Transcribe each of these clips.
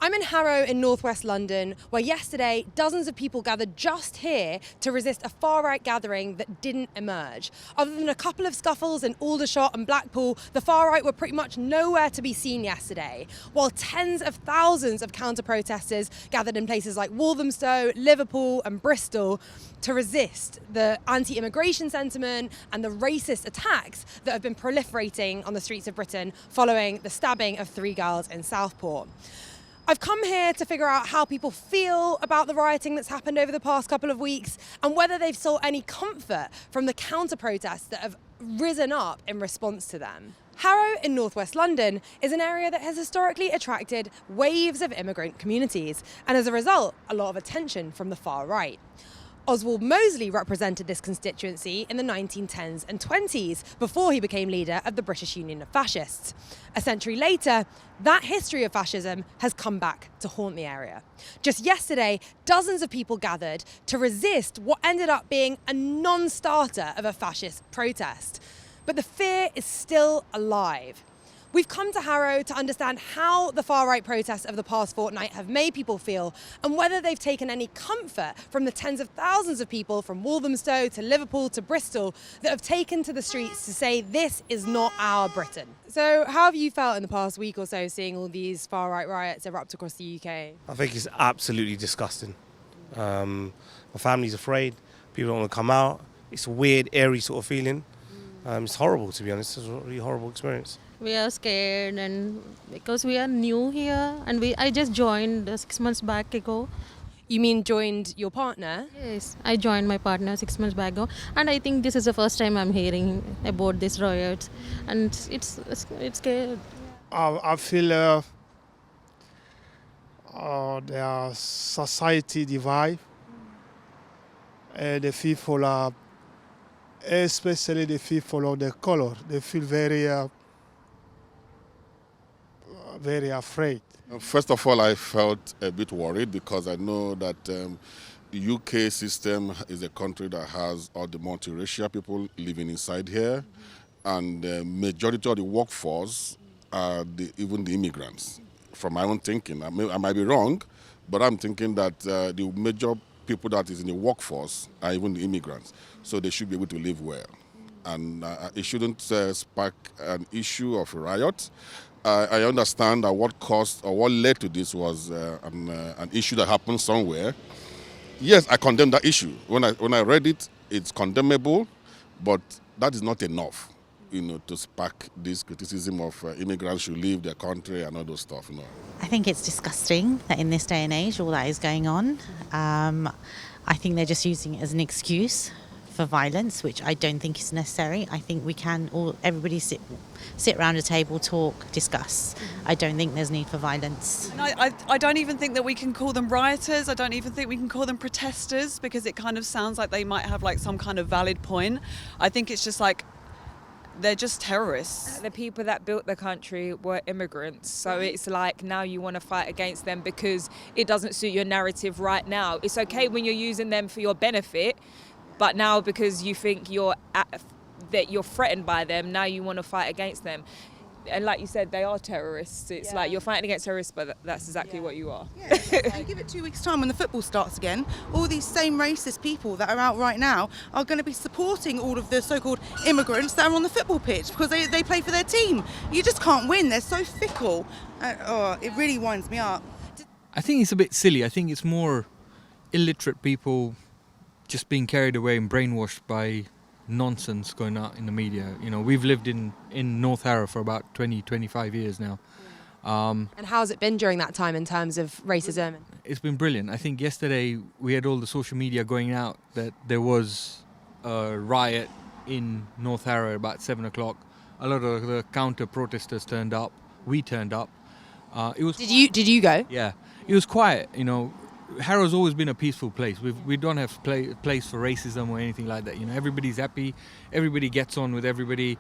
I'm in Harrow in northwest London, where yesterday dozens of people gathered just here to resist a far-right gathering that didn't emerge. Other than a couple of scuffles in Aldershot and Blackpool, the far-right were pretty much nowhere to be seen yesterday, while tens of thousands of counter-protesters gathered in places like Walthamstow, Liverpool and Bristol to resist the anti-immigration sentiment and the racist attacks that have been proliferating on the streets of Britain following the stabbing of 3 girls in Southport. I've come here to figure out how people feel about the rioting that's happened over the past couple of weeks and whether they've sought any comfort from the counter-protests that have risen up in response to them. Harrow in northwest London is an area that has historically attracted waves of immigrant communities and as a result, a lot of attention from the far right. Oswald Mosley represented this constituency in the 1910s and 20s before he became leader of the British Union of Fascists. A century later, that history of fascism has come back to haunt the area. Just yesterday, dozens of people gathered to resist what ended up being a non-starter of a fascist protest. But the fear is still alive. We've come to Harrow to understand how the far-right protests of the past fortnight have made people feel and whether they've taken any comfort from the tens of thousands of people from Walthamstow to Liverpool to Bristol that have taken to the streets to say this is not our Britain. So how have you felt in the past week or so seeing all these far-right riots erupt across the UK? I think it's absolutely disgusting. My family's afraid, people don't want to come out. It's a weird, airy sort of feeling. It's horrible, to be honest. It's a really horrible experience. We are scared and because we are new here and I just joined 6 months back ago. You mean joined your partner? Yes, I joined my partner 6 months back ago and I think this is the first time I'm hearing about this riot and it's scared. I feel the society divide and the people are, especially the people of the color, they feel very afraid. First of all, I felt a bit worried because I know that the UK system is a country that has all the multiracial people living inside here, and the majority of the workforce are even the immigrants. From my own thinking, I might be wrong, but I'm thinking that the major people that is in the workforce are even the immigrants, so they should be able to live well. And it shouldn't spark an issue of riot. I understand that what caused or what led to this was an issue that happened somewhere. Yes, I condemn that issue. When I read it, it's condemnable, but that is not enough, to spark this criticism of immigrants should leave their country and all those stuff. I think it's disgusting that in this day and age all that is going on. I think they're just using it as an excuse for violence, which I don't think is necessary. I think we can everybody sit around a table, talk, discuss. I don't think there's need for violence. And I don't even think that we can call them rioters. I don't even think we can call them protesters because it kind of sounds like they might have like some kind of valid point. I think it's just like they're just terrorists. The people that built the country were immigrants, so it's like now you want to fight against them because it doesn't suit your narrative right now. It's okay when you're using them for your benefit, but now because you think that you're threatened by them, now you want to fight against them. And like you said, they are terrorists. It's like you're fighting against terrorists, but that's exactly what you are. Yeah, if you give it 2 weeks' time when the football starts again, all these same racist people that are out right now are going to be supporting all of the so-called immigrants that are on the football pitch because they play for their team. You just can't win. They're so fickle. It really winds me up. I think it's a bit silly. I think it's more illiterate people just being carried away and brainwashed by nonsense going out in the media. We've lived in North Harrow for about 20-25 years now. And how's it been during that time in terms of racism? It's been brilliant. I think yesterday we had all the social media going out that there was a riot in North Harrow about 7 o'clock. A lot of the counter-protesters turned up. We turned up. It was. Did you go? Yeah. It was quiet, Harrow's always been a peaceful place. We don't have place for racism or anything like that. Everybody's happy. Everybody gets on with everybody.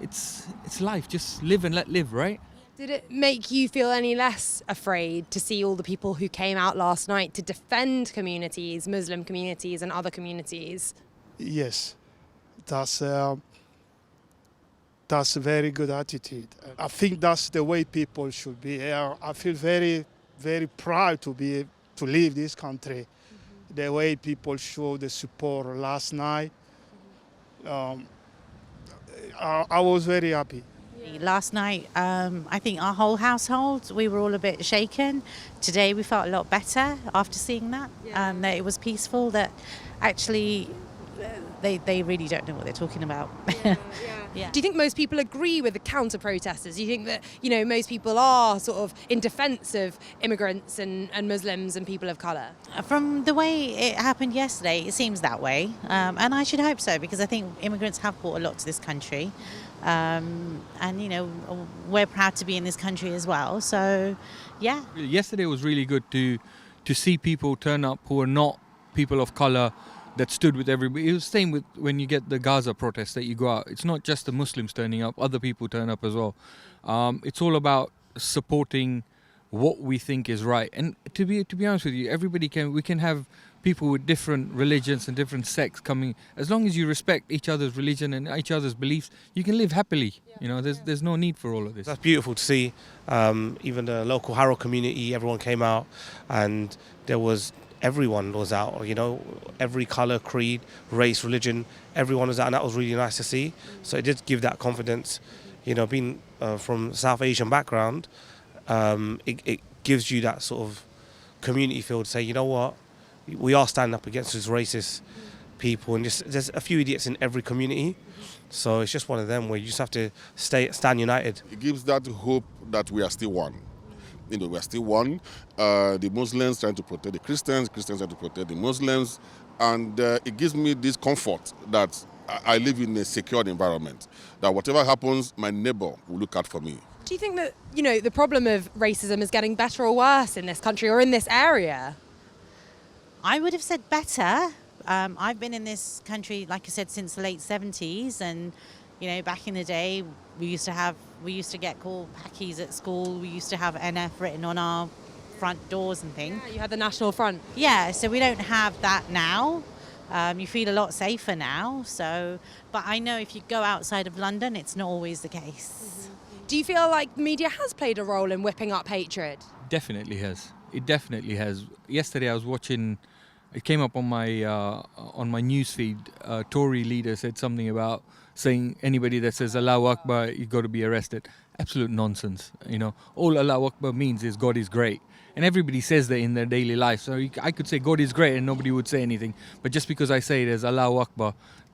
It's life. Just live and let live, right? Did it make you feel any less afraid to see all the people who came out last night to defend communities, Muslim communities and other communities? Yes, that's a very good attitude. I think that's the way people should be. I feel very very proud to leave this country. The way people show the support last night, I was very happy. Last night, I think our whole household, we were all a bit shaken. Today we felt a lot better after seeing that, that it was peaceful, that actually they really don't know what they're talking about. Yeah. Do you think most people agree with the counter-protesters? Do you think that, most people are sort of in defence of immigrants and Muslims and people of colour? From the way it happened yesterday, it seems that way. And I should hope so, because I think immigrants have brought a lot to this country. And, we're proud to be in this country as well. So, yeah. Yesterday was really good to see people turn up who are not people of colour, that stood with everybody. It was the same with when you get the Gaza protests that you go out. It's not just the Muslims turning up, other people turn up as well. It's all about supporting what we think is right. And to be honest with you, we can have people with different religions and different sects coming. As long as you respect each other's religion and each other's beliefs, you can live happily. There's no need for all of this. That's beautiful to see. Even the local Harrow community, everyone came out, and everyone was out, every colour, creed, race, religion, everyone was out, and that was really nice to see. So it did give that confidence. Being from South Asian background, it gives you that sort of community feel to say, you know what, we are standing up against these racist people, and there's a few idiots in every community. So it's just one of them where you just have to stand united. It gives that hope that we are still one. We are still one. The Muslims trying to protect the Christians trying to protect the Muslims. And it gives me this comfort that I live in a secured environment, that whatever happens, my neighbor will look out for me. Do you think that, the problem of racism is getting better or worse in this country or in this area? I would have said better. I've been in this country, like I said, since the late 70s, and back in the day, we used to get called Packies at school. We used to have NF written on our front doors and things. Yeah, you had the National Front. Yeah, so we don't have that now. You feel a lot safer now. But I know if you go outside of London, it's not always the case. Do you feel like media has played a role in whipping up hatred? Definitely has. It definitely has. Yesterday I was watching. It came up on my news feed. A Tory leader said something about saying anybody that says Allahu Akbar, you've got to be arrested. Absolute nonsense. All Allahu Akbar means is God is great. And everybody says that in their daily life. So I could say God is great and nobody would say anything. But just because I say it as Allahu Akbar,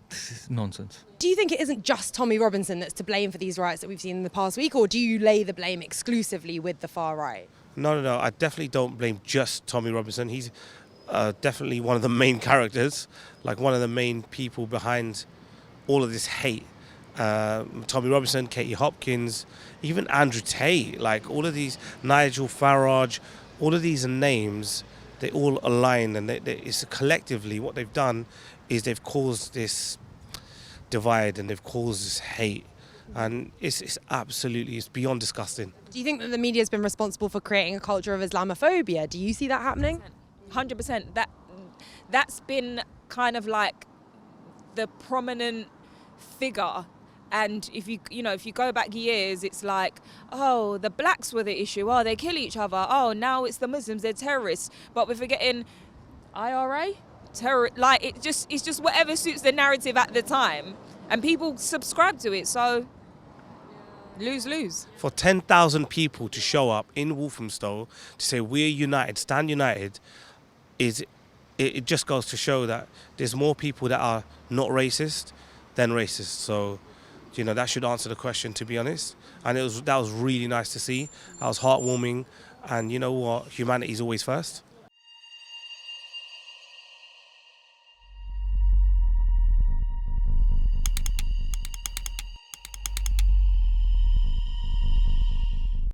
this is nonsense. Do you think it isn't just Tommy Robinson that's to blame for these riots that we've seen in the past week, or do you lay the blame exclusively with the far right? No. I definitely don't blame just Tommy Robinson. He's definitely one of the main characters, like one of the main people behind all of this hate. Tommy Robinson, Katie Hopkins, even Andrew Tate, like all of these, Nigel Farage, all of these names, they all align, and it's collectively what they've done is they've caused this divide and they've caused this hate, and it's beyond disgusting. Do you think that the media has been responsible for creating a culture of Islamophobia? Do you see that happening? 100%. That's been kind of like the prominent figure. And if you go back years, it's like, oh, the blacks were the issue. Oh, they kill each other. Oh, now it's the Muslims. They're terrorists. But we're forgetting IRA, terror. Like it's just whatever suits the narrative at the time, and people subscribe to it. So lose. For 10,000 people to show up in Walthamstow to say we're united, stand united, it just goes to show that there's more people that are not racist than racist. So, that should answer the question, to be honest. And that was really nice to see. That was heartwarming. And you know what? Humanity's always first.